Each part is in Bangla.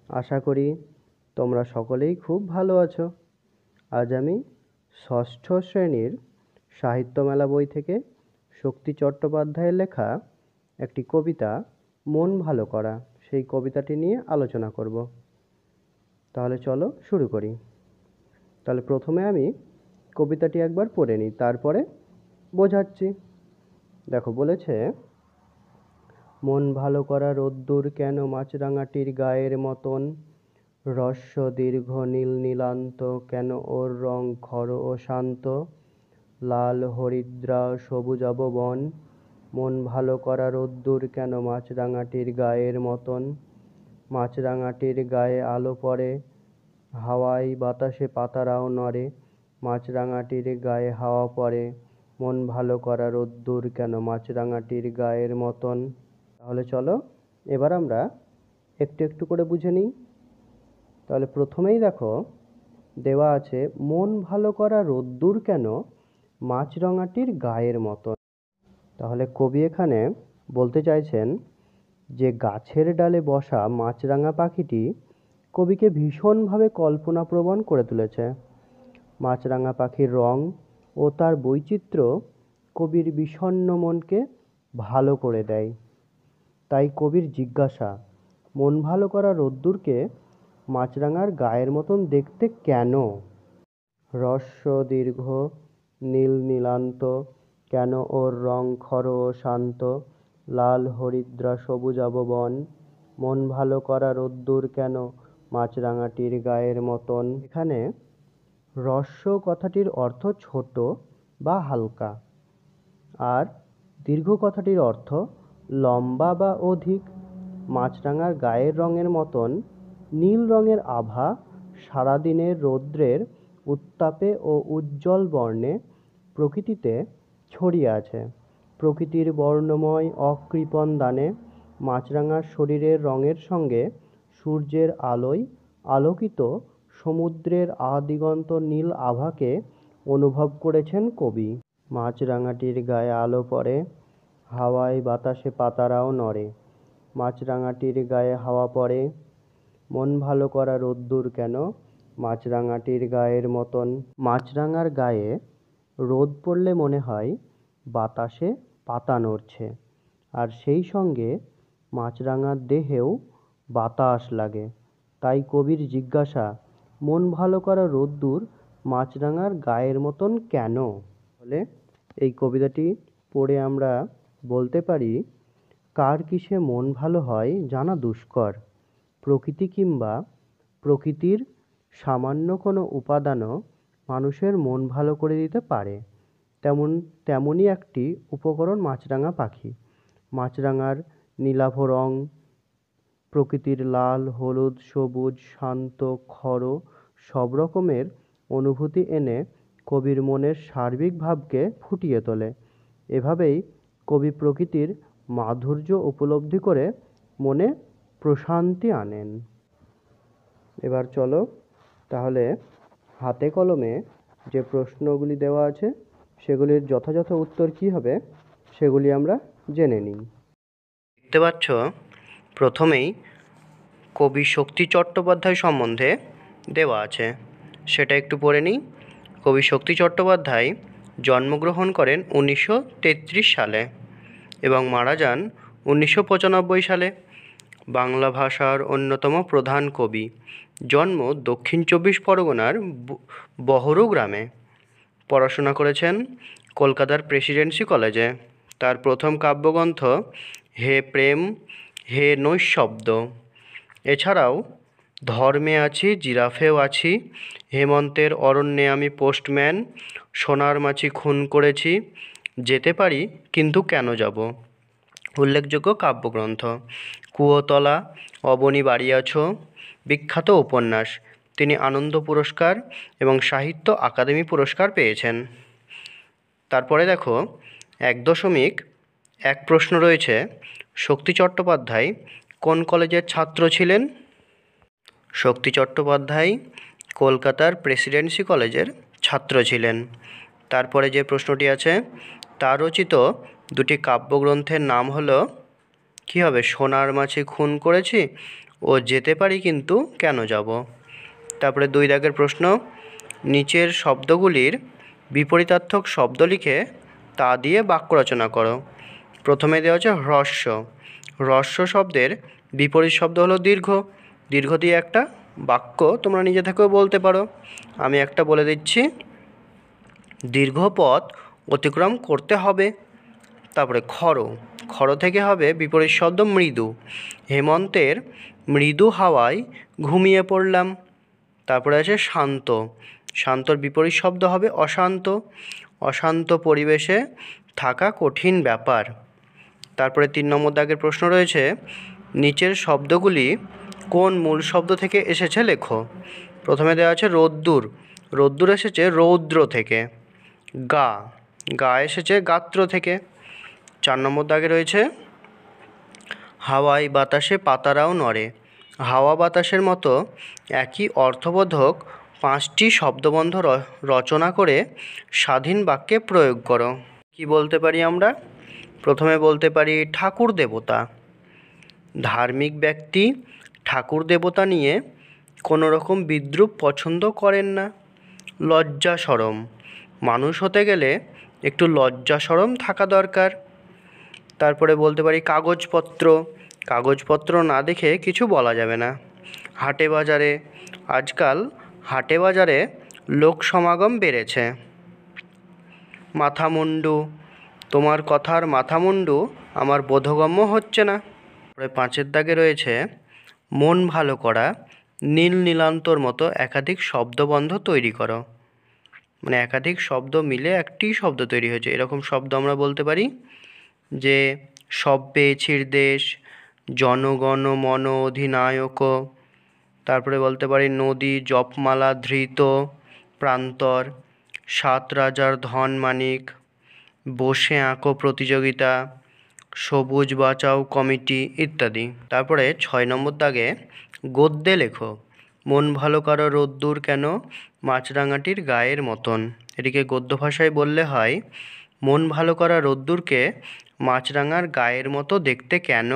আশা করি তোমরা সকলেই খুব ভালো আছো। আজ আমি ষষ্ঠ শ্রেণীর সাহিত্য মেলা বই থেকে শক্তি চট্টোপাধ্যায়ের লেখা একটি কবিতা মন ভালো করা, সেই কবিতাটি নিয়ে আলোচনা করব। তাহলে চলো শুরু করি। তাহলে প্রথমে আমি কবিতাটি একবার পড়ে নিই, তারপরে বোঝাচ্ছি। দেখো, বলেছে, মন ভালো করা রোদ্দুর কেন মাছরাঙাটির গায়ের মতন, হ্রস্ব দীর্ঘ নীল নীলান্ত কেন ওর রং খর ও শান্ত, লাল হরিদ্রা সবুজাব বন, মন ভালো করা রোদ্দুর কেন মাছরাঙাটির গায়ের মতন। মাছরাঙাটির গায়ে আলো পড়ে, হাওয়ায় বাতাসে পাতারাও নড়ে, মাছরাঙাটির গায়ে হাওয়া পড়ে, মন ভালো করা রোদ্দুর কেন মাছরাঙাটির গায়ের মতন। তাহলে চলো এবার আমরা একটু একটু করে বুঝে নিই। তাহলে প্রথমেই দেখো দেওয়া আছে, মন ভালো করা রোদ্দুর কেন মাছরাঙাটির গায়ের মতন। তাহলে কবি এখানে বলতে চাইছেন যে গাছের ডালে বসা মাছরাঙা পাখিটি কবিকে ভীষণভাবে কল্পনাপ্রবণ করে তুলেছে। মাছরাঙা পাখির রং ও তার বৈচিত্র্য কবির বিষণ্ণ মনকে ভালো করে দেয়। তাই কবির জিজ্ঞাসা, মন ভালো করা রোদ্দুরকে মাছরাঙার গায়ের মতন দেখতে কেন? হ্রস্ব দীর্ঘ নীল নীলান্ত কেন ওর রং খর ও শান্ত, লাল হরিদ্রা সবুজাব বন, মন ভালো করা রোদ্দুর কেন মাছরাঙাটির গায়ের মতন। এখানে হ্রস্ব কথাটির অর্থ ছোট বা হালকা, আর দীর্ঘ কথাটির অর্থ লম্বা বা অধিক। মাছরাঙার গায়ের রঙের মতন নীল রঙের আভা সারাদিনের রৌদ্রের উত্তাপে ও উজ্জ্বল বর্ণে প্রকৃতিতে ছড়িয়ে আছে। প্রকৃতির বর্ণময় অকৃপণ দানে মাছরাঙার শরীরের রঙের সঙ্গে সূর্যের আলোয় আলোকিত সমুদ্রের আদিগন্ত নীল আভাকে অনুভব করেছেন কবি। মাছরাঙাটির গায়ে আলো পড়ে, হাওয়ায় বাতাসে পাতারাও নড়ে, মাছরাঙাটির গায়ে হাওয়া পড়ে, মন ভালো করা রোদ্দুর কেন মাছরাঙাটির গায়ের মতন। মাছরাঙার গায়ে রোদ পড়লে মনে হয় বাতাসে পাতা নড়ছে, আর সেই সঙ্গে মাছরাঙার দেহেও বাতাস লাগে। তাই কবির জিজ্ঞাসা, মন ভালো করা রোদ্দুর মাছরাঙার গায়ের মতন কেন? ফলে এই কবিতাটি পড়ে আমরা বলতে পারি, কার কিসে মন ভালো হয় জানা দুষ্কর, প্রকৃতি কিংবা প্রকৃতির সামান্য কোনো উপাদানও মানুষের মন ভালো করে দিতে পারে। তেমনই একটি উপকরণ মাছরাঙা পাখি। মাছরাঙার নীলাভ রং প্রকৃতির লাল হলুদ সবুজ শান্ত খর সব রকমের অনুভূতি এনে কবির মনের সার্বিক ভাবকে ফুটিয়ে তোলে। এভাবেই কবি প্রকৃতির মাধুর্য উপলব্ধি করে মনে প্রশান্তি আনেন। এবার চলো তাহলে হাতে কলমে যে প্রশ্নগুলি দেওয়া আছে সেগুলির যথাযথ উত্তর কী হবে সেগুলি আমরা জেনে নিই। দেখতে পাচ্ছ, প্রথমেই কবি শক্তি চট্টোপাধ্যায় সম্বন্ধে দেওয়া আছে, সেটা একটু পড়ে নিই। কবি শক্তি চট্টোপাধ্যায় জন্মগ্রহণ করেন 1933 সালে এবং মারা যান 1995 সালে। বাংলা ভাষার অন্যতম প্রধান কবি। জন্ম দক্ষিণ চব্বিশ পরগনার বহরু গ্রামে। পড়াশোনা করেছেন কলকাতার প্রেসিডেন্সি কলেজে। তার প্রথম কাব্যগ্রন্থ হে প্রেম হে নৈঃশব্দ। এছাড়াও ধর্মে আছি জিরাফেও আছি, হেমন্তের অরণ্যে আমি পোস্টম্যান, সোনার মাছি খুন করেছি, যেতে পারি কিন্তু কেন যাব উল্লেখযোগ্য কাব্যগ্রন্থ। কুয়োতলা, অবনী বাড়িয়াছ বিখ্যাত উপন্যাস। তিনি আনন্দ পুরস্কার এবং সাহিত্য আকাদেমি পুরস্কার পেয়েছেন। তারপরে দেখো 1.1 প্রশ্ন রয়েছে, শক্তি চট্টোপাধ্যায় কোন কলেজের ছাত্র ছিলেন? শক্তি চট্টোপাধ্যায় কলকাতার প্রেসিডেন্সি কলেজের ছাত্র ছিলেন। তারপরে যে প্রশ্নটি আছে, তার রচিত দুটি কাব্যগ্রন্থের নাম হলো, কী হবে, সোনার মাছি খুন করেছি ও যেতে পারি কিন্তু কেন যাব। তারপরে 2 দাগের প্রশ্ন, নিচের শব্দগুলির বিপরীতার্থক শব্দ লিখে তা দিয়ে বাক্য রচনা করো। প্রথমে দেওয়া হচ্ছে হ্রস্ব। হ্রস্ব শব্দের বিপরীত শব্দ হলো দীর্ঘ। দীর্ঘ দিয়ে একটা বাক্য তোমরা নিজে থেকেও বলতে পারো। আমি একটা বলে দিচ্ছি, দীর্ঘ পথ অতিক্রম করতে হবে। তারপরে খর। খর থেকে হবে বিপরীত শব্দ মৃদু। হেমন্তের মৃদু হাওয়ায় ঘুমিয়ে পড়লাম। তারপরে আছে শান্ত। শান্তর বিপরীত শব্দ হবে অশান্ত। অশান্ত পরিবেশে থাকা কঠিন ব্যাপার। তারপরে 3 নম্বর দাগের প্রশ্ন রয়েছে, নিচের শব্দগুলি কোন মূল শব্দ থেকে এসেছে লেখো। প্রথমে দেওয়া আছে রোদ্দুর। রোদ্দুর এসেছে রৌদ্র থেকে। গা। গা এসেছে গাত্র থেকে। 4 নম্বর দাগে রয়েছে, হাওয়ায় বাতাসে পাতারাও নড়ে। হাওয়া বাতাসের মতো একই অর্থবোধক 5টি শব্দবন্ধ রচনা করে স্বাধীন বাক্যে প্রয়োগ করো। কি বলতে পারি আমরা? প্রথমে বলতে পারি ঠাকুর দেবতা। ধার্মিক ব্যক্তি ঠাকুর দেবতা নিয়ে কোনো রকম বিদ্রূপ পছন্দ করেন না। লজ্জা শরম। মানুষ হতে গেলে একটু লজ্জা শরম থাকা দরকার। তারপরে বলতে পারি কাগজপত্র। কাগজপত্র না দেখে কিছু বলা যাবে না। হাটে বাজারে। আজকাল হাটে বাজারে লোক সমাগম বেড়েছে। মাথামুন্ডু। তোমার কথার মাথামুন্ডু আমার বোধগম্য হচ্ছে না। তারপরে 5 দাগে রয়েছে, মন ভালো করা। নীল নীলান্তর মতো একাধিক শব্দবন্ধ তৈরি করো। মানে একাধিক শব্দ মিলে একটি শব্দ তৈরি হয়েছে, এরকম শব্দ আমরা বলতে পারি যে সব্যেছির দেশ, জনগণ মন অধিনায়ক। তারপরে বলতে পারি নদী, জপমালা, ধৃত, প্রান্তর, 7 রাজার ধন মানিক, বসে আঁকো প্রতিযোগিতা, সবুজ বাঁচাও কমিটি ইত্যাদি। তারপরে 6 নম্বর দাগে গদ্যে লেখো। মন ভালো করো রোদ্দুর কেন মাছরাঙাটির গায়ের মতন। এটিকে গদ্য ভাষায় বললে হয়, মন ভালো করা রোদ্দুরকে মাছরাঙার গায়ের মতো দেখতে কেন।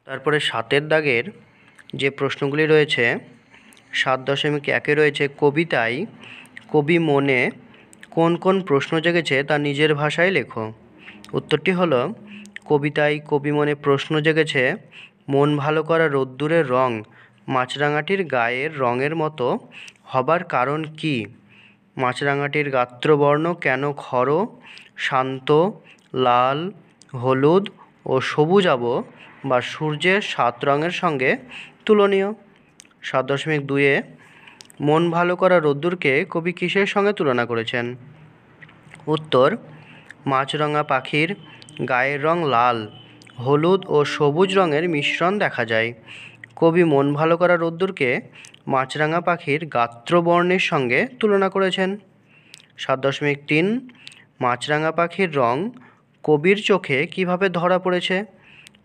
তারপরে 7 দাগের যে প্রশ্নগুলি রয়েছে, 7.1 রয়েছে কবিতায় কবি মনে কোন কোন প্রশ্ন জেগেছে তা নিজের ভাষায় লেখো। উত্তরটি হলো, কবিতায় কবি মনে প্রশ্ন জেগেছে, মন ভালো করা রোদ্দুরের রং মাছরাঙাটির গায়ের রঙের মতো হবার কারণ কি। মাছরাঙাটির গাত্রবর্ণ কেন খর, শান্ত, লাল, হলুদ ও সবুজাভ বা সূর্যের 7 রঙের সঙ্গে তুলনীয়। 7.2 মন ভালো করা রোদ্দুরকে কবি কিসের সঙ্গে তুলনা করেছেন। উত্তর, মাছরাঙা পাখির গায়ের রং লাল, হলুদ ও সবুজ রঙের মিশ্রণ দেখা যায়। কবি মন ভালো করা রোদ্দুরকে মাছরাঙা পাখির গাত্রবর্ণের সঙ্গে তুলনা করেছেন। 7.3 মাছরাঙা পাখির রং কবির চোখে কিভাবে ধরা পড়েছে।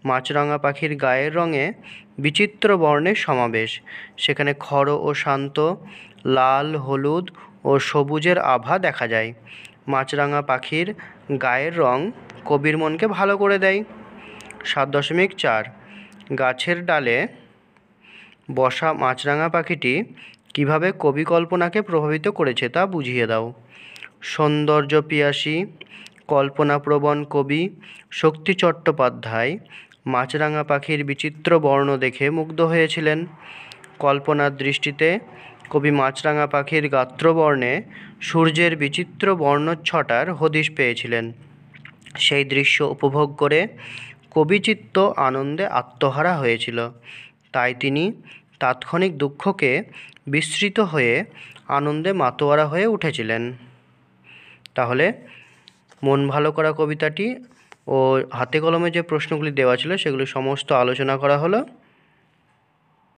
মাছরাঙা পাখির গায়ের রঙে বিচিত্র বর্ণের সমাবেশ, সেখানে খর ও শান্ত, লাল, হলুদ ও সবুজের আভা দেখা যায়। মাছরাঙা পাখির গায়ের রং কবির মনকে ভালো করে দেয়। 7.4 গাছের ডালে বসা মাছরাঙা পাখিটি কিভাবে কবি কল্পনাকে প্রভাবিত করেছে তা বুঝিয়ে দাও। সৌন্দর্য পিয়াসী কল্পনাপ্রবণ কবি শক্তি চট্টোপাধ্যায় মাছরাঙা পাখির বিচিত্র বর্ণ দেখে মুগ্ধ হয়েছিলেন। কল্পনার দৃষ্টিতে কবি মাছরাঙা পাখির গাত্রবর্ণে সূর্যের বিচিত্র বর্ণচ্ছটার হদিশ পেয়েছিলেন। সেই দৃশ্য উপভোগ করে কবিচিত্ত আনন্দে আত্মহারা হয়েছিল। তাই তিনি তাৎক্ষণিক দুঃখকে বিস্মৃত হয়ে আনন্দে মাতোয়ারা হয়ে উঠেছিলেন। তাহলে মন ভালো করা কবিতাটি ও হাতে কলমে যে প্রশ্নগুলি দেওয়া ছিল সেগুলি সমস্ত আলোচনা করা হলো।